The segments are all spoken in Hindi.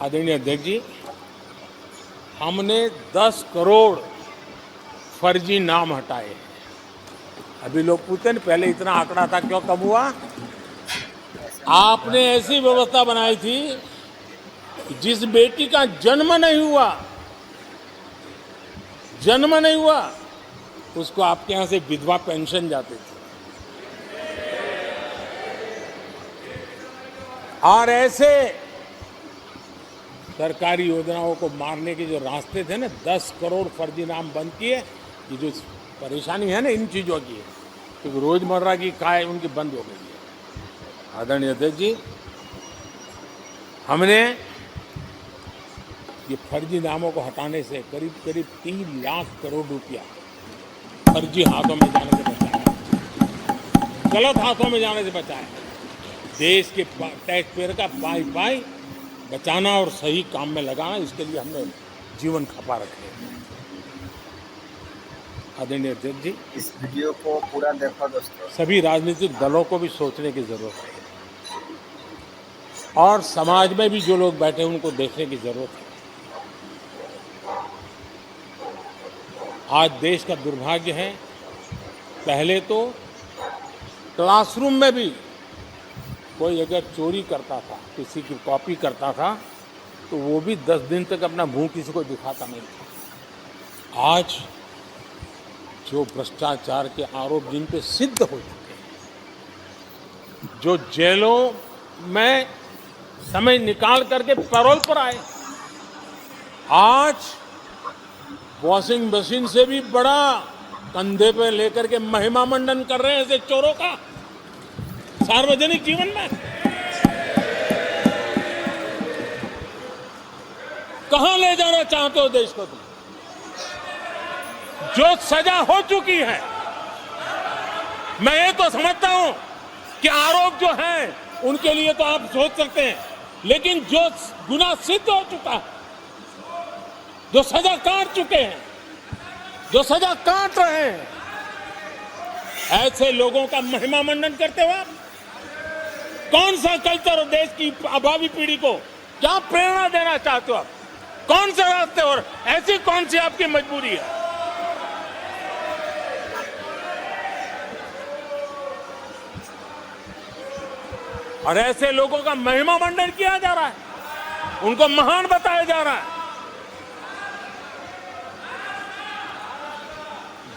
आदरणीय अध्यक्ष जी, हमने 10 करोड़ फर्जी नाम हटाए हैं। अभी लोग पूछते हैं पहले इतना आंकड़ा था, क्यों कम हुआ? आपने ऐसी व्यवस्था बनाई थी कि जिस बेटी का जन्म नहीं हुआ उसको आपके यहां से विधवा पेंशन जाती थी। और ऐसे सरकारी योजनाओं को मारने के जो रास्ते थे ना, 10 करोड़ फर्जी नाम बंद किए। ये जो परेशानी है ना इन चीज़ों की, क्योंकि रोजमर्रा की काय उनकी बंद हो गई है। आदरणीय अध्यक्ष जी, हमने ये फर्जी नामों को हटाने से करीब करीब 3 लाख करोड़ रुपया फर्जी हाथों में जाने से बचाया, गलत हाथों में जाने से बचाया। देश के टैक्स पेयर का पाई बचाना और सही काम में लगाना, इसके लिए हमने जीवन खपा रखे। आदरणीय अध्यक्ष जी, इस वीडियो को पूरा देखो दोस्तों। सभी राजनीतिक दलों को भी सोचने की जरूरत है और समाज में भी जो लोग बैठे हैं उनको देखने की जरूरत है। आज देश का दुर्भाग्य है, पहले तो क्लासरूम में भी कोई अगर चोरी करता था, किसी की कॉपी करता था, तो वो भी 10 दिन तक अपना मुंह किसी को दिखाता नहीं था। आज जो भ्रष्टाचार के आरोप जिन पे सिद्ध हो चुके हैं, जो जेलों में समय निकाल करके पैरोल पर आए, आज वॉशिंग मशीन से भी बड़ा कंधे पे लेकर के महिमा मंडन कर रहे हैं ऐसे चोरों का सार्वजनिक जीवन में। कहां ले जाना चाहते हो देश को तुम? जो सजा हो चुकी है, मैं ये तो समझता हूं कि आरोप जो है उनके लिए तो आप सोच सकते हैं, लेकिन जो गुनाह सिद्ध हो चुका है, जो सजा काट चुके हैं, जो सजा काट रहे हैं, ऐसे लोगों का महिमा मंडन करते हो आप? कौन सा कल्चर और देश की अभावी पीढ़ी को क्या प्रेरणा देना चाहते हो आप? कौन से रास्ते और ऐसी कौन सी आपकी मजबूरी है? और ऐसे लोगों का महिमा मंडन किया जा रहा है, उनको महान बताया जा रहा है।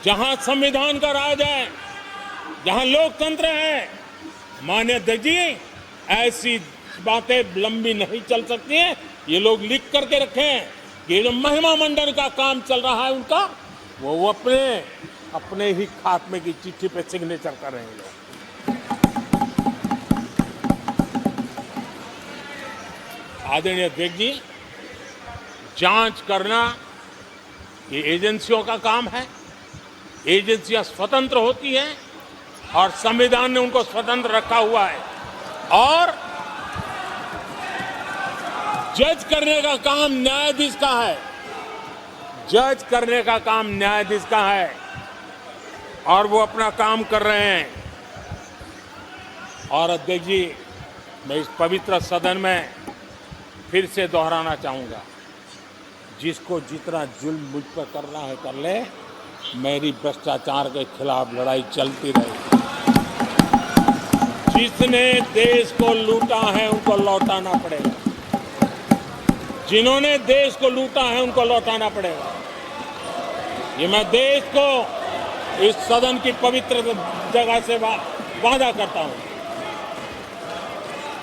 जहां संविधान का राज है, जहां लोकतंत्र है, माननीय अध्यक्ष जी, ऐसी बातें लंबी नहीं चल सकती हैं। ये लोग लिख करके रखे हैं कि ये जो महिमा मंडन का काम चल रहा है उनका, वो अपने ही खात्मे की चिट्ठी पे सिग्नेचर कर रहे हैं लोग। आदरणीय अध्यक्ष जी, जांच करना ये एजेंसियों का काम है। एजेंसियां स्वतंत्र होती हैं और संविधान ने उनको स्वतंत्र रखा हुआ है। और जज करने का काम न्यायाधीश का है, जज करने का काम न्यायाधीश का है, और वो अपना काम कर रहे हैं। और अध्यक्ष जी, मैं इस पवित्र सदन में फिर से दोहराना चाहूंगा, जिसको जितना जुल्म मुझ पर करना है कर ले, मेरी भ्रष्टाचार के खिलाफ लड़ाई चलती रहेगी। जिसने देश को लूटा है उनको लौटाना पड़ेगा, जिन्होंने देश को लूटा है उनको लौटाना पड़ेगा। ये मैं देश को इस सदन की पवित्र जगह से वादा करता हूं।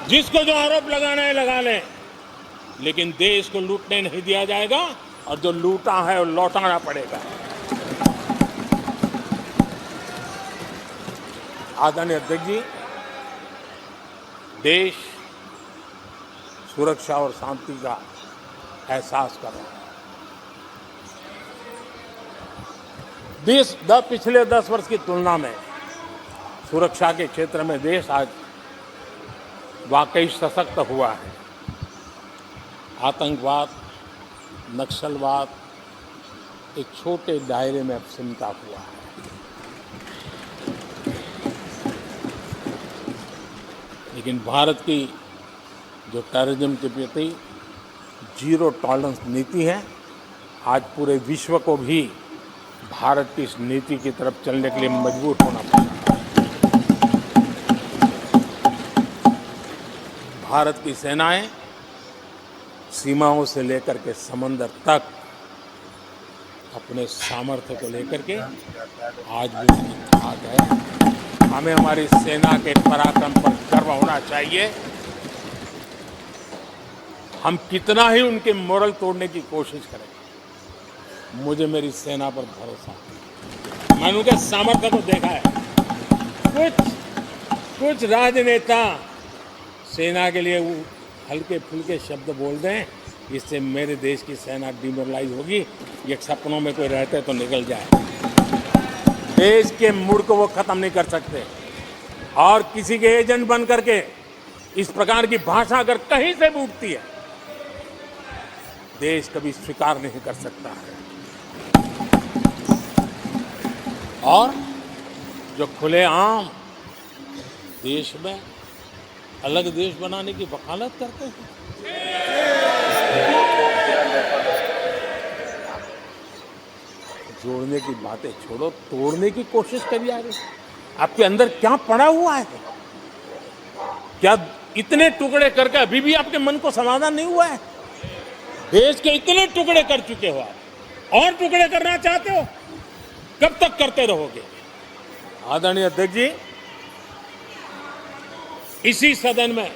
जिसको जो आरोप लगाना है लगा लें, लेकिन देश को लूटने नहीं दिया जाएगा, और जो लूटा है वो लौटाना पड़ेगा। आदरणीय अध्यक्ष जी, देश सुरक्षा और शांति का एहसास कर रहा है। पिछले 10 वर्ष की तुलना में सुरक्षा के क्षेत्र में देश आज वाकई सशक्त हुआ है। आतंकवाद, नक्सलवाद एक छोटे दायरे में अब सिमटा हुआ है। लेकिन भारत की जो टेररिज्म के प्रति जीरो टॉलरेंस नीति है। आज पूरे विश्व को भी भारत की इस नीति की तरफ चलने के लिए मजबूर होना पड़ा। भारत की सेनाएं सीमाओं से लेकर के समंदर तक अपने सामर्थ्य को लेकर के आज भी उसकी ठाक है। हमें हमारी सेना के पराक्रम पर गर्व होना चाहिए। हम कितना ही उनके मोरल तोड़ने की कोशिश करें, मुझे मेरी सेना पर भरोसा है। मैंने उनके सामर्थ्य को देखा है। कुछ राजनेता सेना के लिए हल्के फुल्के शब्द बोल दें, इससे मेरे देश की सेना डिमोरलाइज होगी। ये सपनों में कोई रहते तो निकल जाए। देश के मूड को वो खत्म नहीं कर सकते, और किसी के एजेंट बन करके इस प्रकार की भाषा अगर कहीं से भी उठती है, देश कभी स्वीकार नहीं कर सकता है। और जो खुलेआम देश में अलग देश बनाने की वकालत करते हैं, जोड़ने की बातें छोड़ो, तोड़ने की कोशिश करिए। यार, आपके अंदर क्या पड़ा हुआ है? क्या इतने टुकड़े करके अभी भी आपके मन को समाधान नहीं हुआ है? देश के इतने टुकड़े कर चुके हो आप, और टुकड़े करना चाहते हो? कब तक करते रहोगे? आदरणीय अध्यक्ष जी, इसी सदन में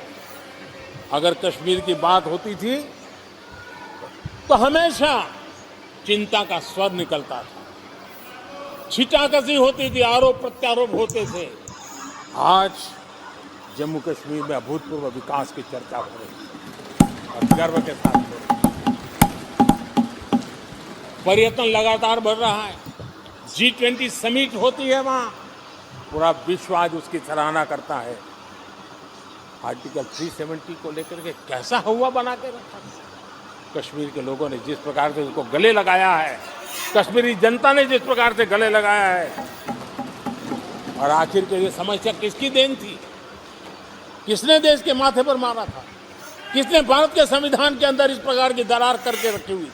अगर कश्मीर की बात होती थी तो हमेशा चिंता का स्वर निकलता था, छिटाकशी होती थी, आरोप प्रत्यारोप होते थे। आज जम्मू कश्मीर में अभूतपूर्व विकास की चर्चा हो रही है और गर्व के साथ हो रही है। पर्यटन लगातार बढ़ रहा है। G20 समिट होती है वहाँ, पूरा विश्व आज उसकी सराहना करता है। आर्टिकल 370 को लेकर के कैसा हुआ बना के रखा। कश्मीर के लोगों ने जिस प्रकार से उसको गले लगाया है, कश्मीरी जनता ने जिस प्रकार से गले लगाया है, और आखिर के ये समस्या किसकी देन थी? किसने देश के माथे पर मारा था? किसने भारत के संविधान के अंदर इस प्रकार की दरार करके रखी हुई थी?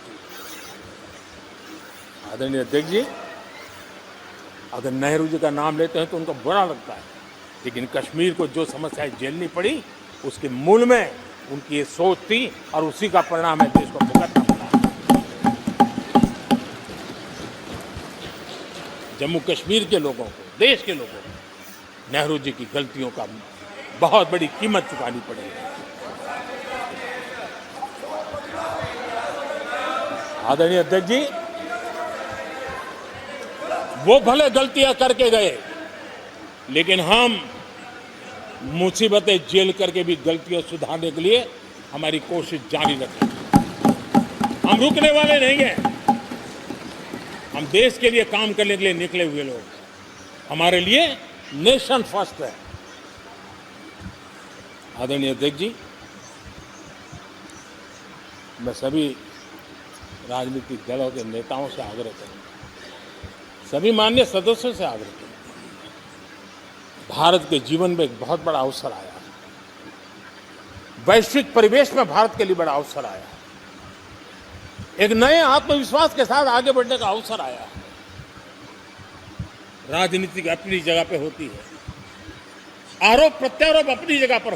आदरणीय अध्यक्ष जी, अगर नेहरू जी का नाम लेते हैं तो उनको बुरा लगता है, लेकिन कश्मीर को जो समस्याएं झेलनी पड़ी उसके मूल में उनकी ये सोच थी, और उसी का परिणाम है देश को भुगतना पड़ा। जम्मू कश्मीर के लोगों को, देश के लोगों को नेहरू जी की गलतियों का बहुत बड़ी कीमत चुकानी पड़ेगी। आदरणीय अध्यक्ष जी, वो भले गलतियां करके गए, लेकिन हम मुसीबतें झेल करके भी गलतियां सुधारने के लिए हमारी कोशिश जारी रखें। हम रुकने वाले नहीं हैं। हम देश के लिए काम करने के लिए निकले हुए लोग। हमारे लिए नेशन फर्स्ट है। आदरणीय अध्यक्ष जी, मैं सभी राजनीतिक दलों के नेताओं से आग्रह करूंगा, सभी माननीय सदस्यों से आग्रह करूंगा, भारत के जीवन में एक बहुत बड़ा अवसर आया है। वैश्विक परिवेश में भारत के लिए बड़ा अवसर आया है। एक नए आत्मविश्वास के साथ आगे बढ़ने का अवसर आया है। राजनीति अपनी जगह पे होती है, आरोप प्रत्यारोप अपनी जगह पर